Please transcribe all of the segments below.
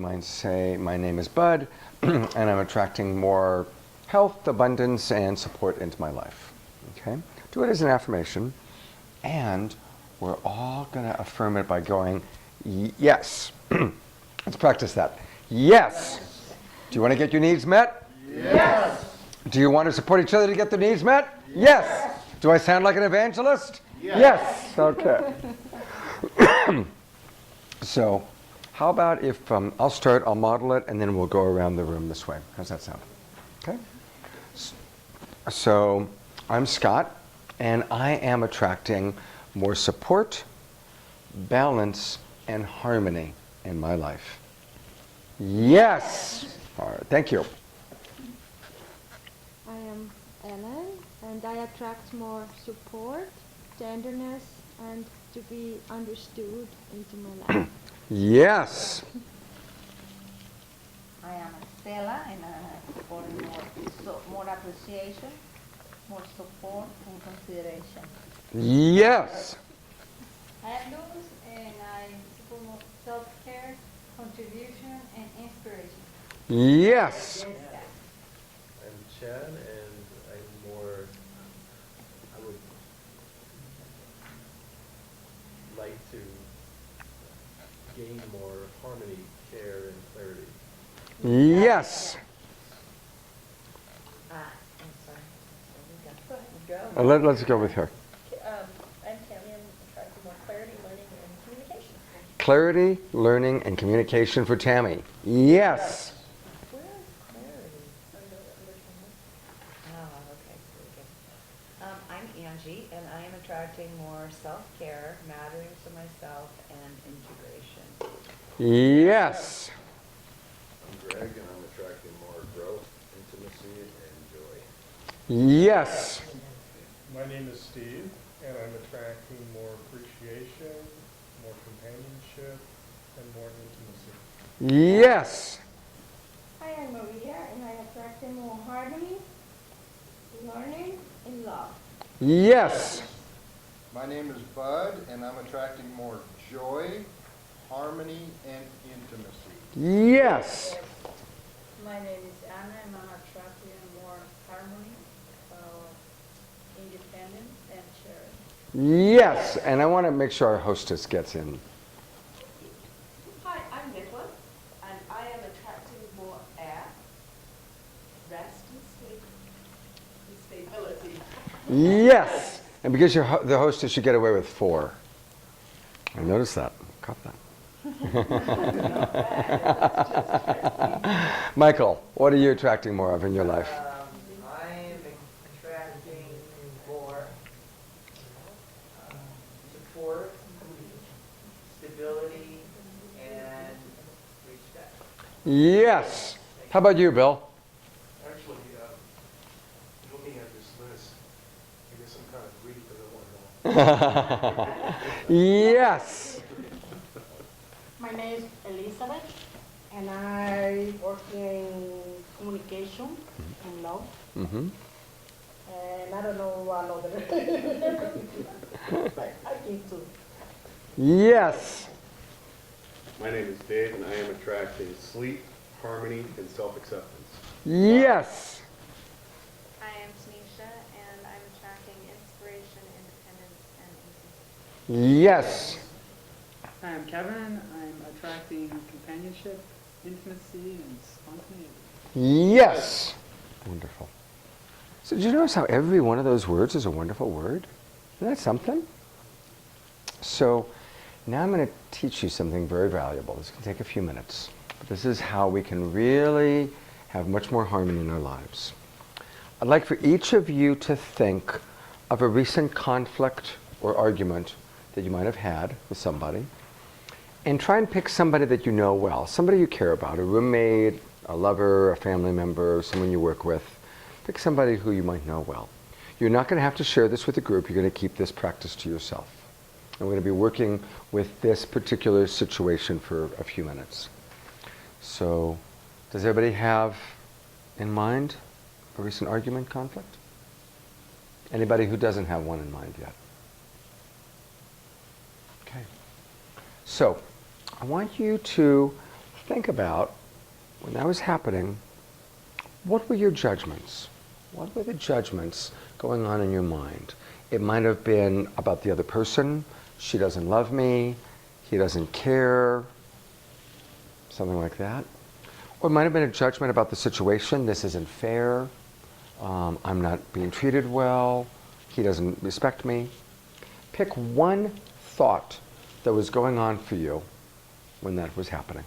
might say, my name is Bud, and I'm attracting more health, abundance, and support into my life. Okay? Do it as an affirmation, and we're all going to affirm it by going, yes. Let's practice that. Yes. Do you want to get your needs met? Yes. Do you want to support each other to get their needs met? Yes. Do I sound like an evangelist? Yes. Okay. So, how about if I'll start, I'll model it, and then we'll go around the room this way. How's that sound? Okay. So, I'm Scott, and I am attracting more support, balance, and harmony in my life. Yes. All right. Thank you. I am Ellen, and I attract more support, tenderness, and to be understood into my life. Yes. I am Stella, and for more appreciation, more support, and consideration. Yes. I am Luz, and I support more self-care, contribution, and inspiration. Yes. I'm Chad, and I would like to gain more harmony, care, and clarity. Yes. I'm sorry. Go. Let's go with her. I'm Tammy. I'm attracting more clarity, learning, and communication. Clarity, learning, and communication for Tammy. Yes. Where is clarity? Oh, okay. Very good. I'm Angie, and I am attracting more self-care, mattering to myself, and integration. Yes. I'm Greg, and I'm attracting more growth, intimacy, and joy. Yes. My name is Steve, and I'm attracting more appreciation, more companionship, and more intimacy. Yes. I am Maria, and I attract more harmony, learning, and love. Yes. My name is Bud, and I'm attracting more joy, harmony, and intimacy. Yes. My name is Anna, and I'm attracting more harmony, independence, and sharing. Yes. And I want to make sure our hostess gets in. Hi, I'm Nicola, and I am attracting more air, rest, and stability. Yes. And because you're the hostess, you get away with 4. I noticed that. Caught that. Michael, what are you attracting more of in your life? I am attracting more support, stability, and respect. Yes. How about you, Bill? Actually, looking at this list, I guess I'm kind of greedy because I want it all. Yes. My name is Elizabeth, and I work in communication and love. Mm-hmm. And I don't know another. But I think too. Yes. My name is Dave, and I am attracting sleep, harmony, and self-acceptance. Yes. I am Tanisha, and I'm attracting inspiration, independence, and intimacy. Yes. Hi, I'm Kevin. I'm attracting companionship, intimacy, and spontaneity. Yes. Wonderful. So did you notice how every one of those words is a wonderful word? Isn't that something? So now I'm going to teach you something very valuable. This can take a few minutes. But this is how we can really have much more harmony in our lives. I'd like for each of you to think of a recent conflict or argument that you might have had with somebody, and try and pick somebody that you know well, somebody you care about, a roommate, a lover, a family member, someone you work with. Pick somebody who you might know well. You're not going to have to share this with the group. You're going to keep this practice to yourself. And we're going to be working with this particular situation for a few minutes. So, does everybody have in mind a recent argument, conflict? Anybody who doesn't have one in mind yet? Okay. So, I want you to think about, when that was happening, what were your judgments? What were the judgments going on in your mind? It might have been about the other person. She doesn't love me. He doesn't care. Something like that. Or it might have been a judgment about the situation. This isn't fair. I'm not being treated well. He doesn't respect me. Pick one thought that was going on for you when that was happening.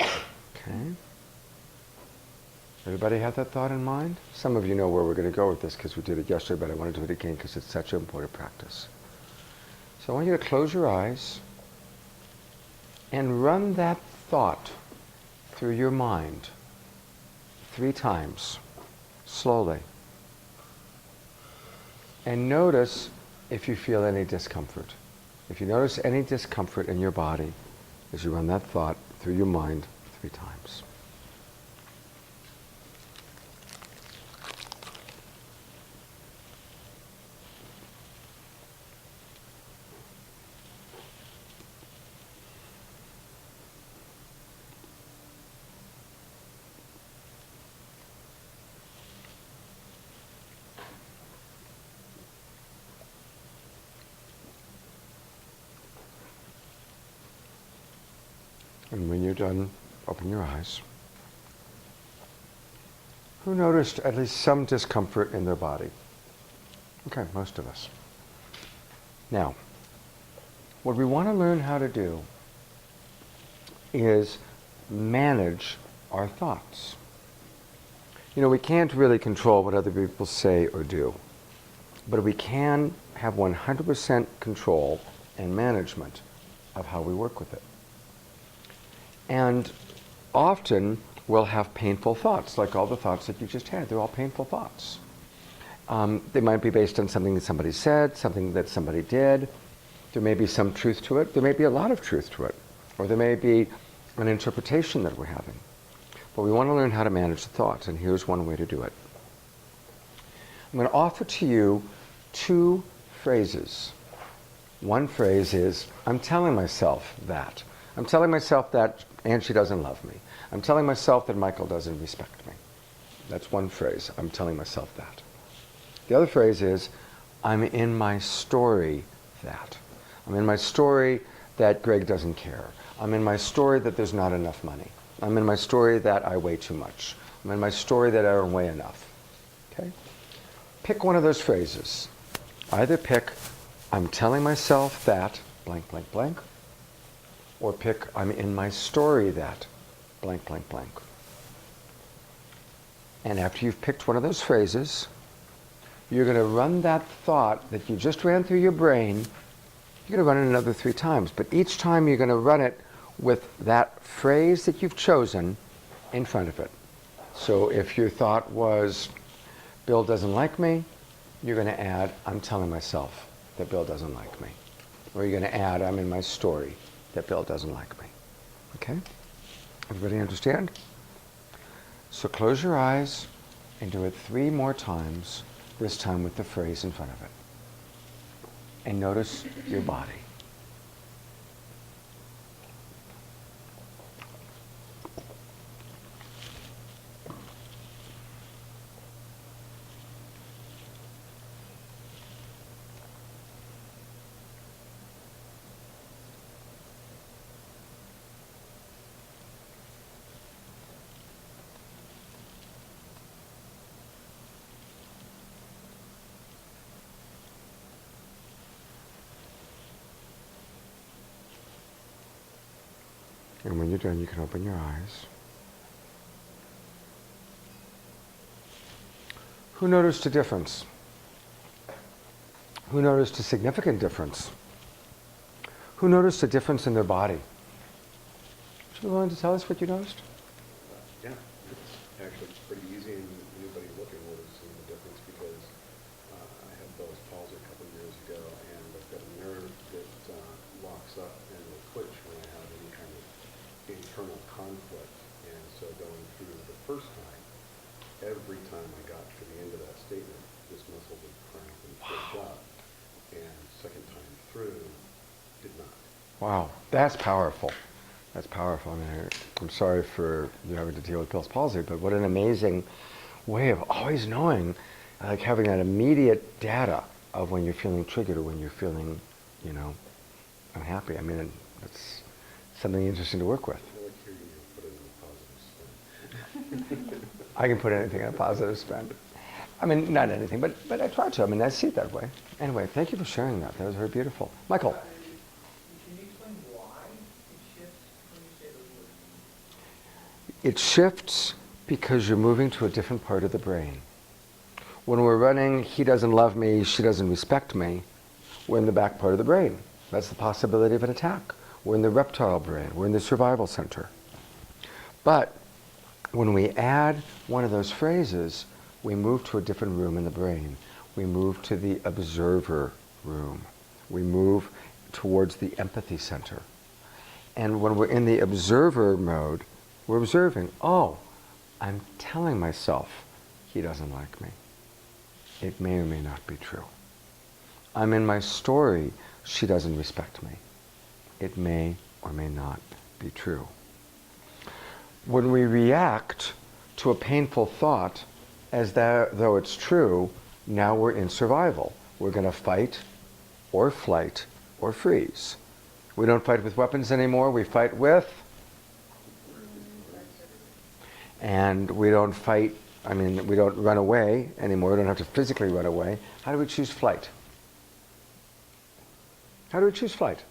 Okay. Everybody have that thought in mind? Some of you know where we're going to go with this because we did it yesterday, but I want to do it again because it's such an important practice. So I want you to close your eyes and run that thought through your mind 3 times, slowly. And notice if you feel any discomfort. If you notice any discomfort in your body as you run that thought through your mind 3 times. And when you're done, open your eyes. Who noticed at least some discomfort in their body? Okay, most of us. Now, what we want to learn how to do is manage our thoughts. You know, we can't really control what other people say or do, but we can have 100% control and management of how we work with it. And often we'll have painful thoughts, like all the thoughts that you just had. They're all painful thoughts. They might be based on something that somebody said, something that somebody did. There may be some truth to it. There may be a lot of truth to it. Or there may be an interpretation that we're having. But we want to learn how to manage the thoughts, and here's one way to do it. I'm going to offer to you 2 phrases. One phrase is, I'm telling myself that. I'm telling myself that Angie doesn't love me. I'm telling myself that Michael doesn't respect me. That's one phrase. I'm telling myself that. The other phrase is, I'm in my story that. I'm in my story that Greg doesn't care. I'm in my story that there's not enough money. I'm in my story that I weigh too much. I'm in my story that I don't weigh enough. Okay? Pick one of those phrases. Either pick, I'm telling myself that, blank, blank, blank, or pick, I'm in my story that, blank, blank, blank. And after you've picked one of those phrases, you're going to run that thought that you just ran through your brain, you're going to run it another 3 times. But each time you're going to run it with that phrase that you've chosen in front of it. So if your thought was, Bill doesn't like me, you're going to add, I'm telling myself that Bill doesn't like me. Or you're going to add, I'm in my story that Bill doesn't like me. Okay? Everybody understand? So close your eyes and do it 3 more times, this time with the phrase in front of it. And notice your body. And when you're done, you can open your eyes. Who noticed a difference? Who noticed a significant difference? Who noticed a difference in their body? Would you be willing to tell us what you noticed? Yeah, it's actually pretty easy, and anybody looking will have seen the difference because I had Bell's palsy a couple of years ago, and I've got a nerve that locks up and will twitch when I have any kind of internal conflict. And so going through the first time, every time I got to the end of that statement, this muscle would cramp and twitch up, and second time through, did not. Wow, that's powerful. That's powerful. I mean, I'm sorry for you having to deal with Bill's palsy, but what an amazing way of always knowing, like having that immediate data of when you're feeling triggered or when you're feeling, you know, unhappy. I mean, it's something interesting to work with. I like hearing you put it in a positive spin. I can put anything in a positive spin. I mean, not anything, but I try to. I mean, I see it that way. Anyway, thank you for sharing that. That was very beautiful. Michael. Can you explain why it shifts when you say those words? It shifts because you're moving to a different part of the brain. When we're running, he doesn't love me, she doesn't respect me, we're in the back part of the brain. That's the possibility of an attack. We're in the reptile brain. We're in the survival center. But when we add one of those phrases, we move to a different room in the brain. We move to the observer room. We move towards the empathy center. And when we're in the observer mode, we're observing, oh, I'm telling myself he doesn't like me. It may or may not be true. I'm in my story, she doesn't respect me. It may or may not be true. When we react to a painful thought as though it's true, now we're in survival. We're going to fight or flight or freeze. We don't fight with weapons anymore, we fight with... And we don't fight, I mean, we don't run away anymore. We don't have to physically run away. How do we choose flight? How do we choose flight?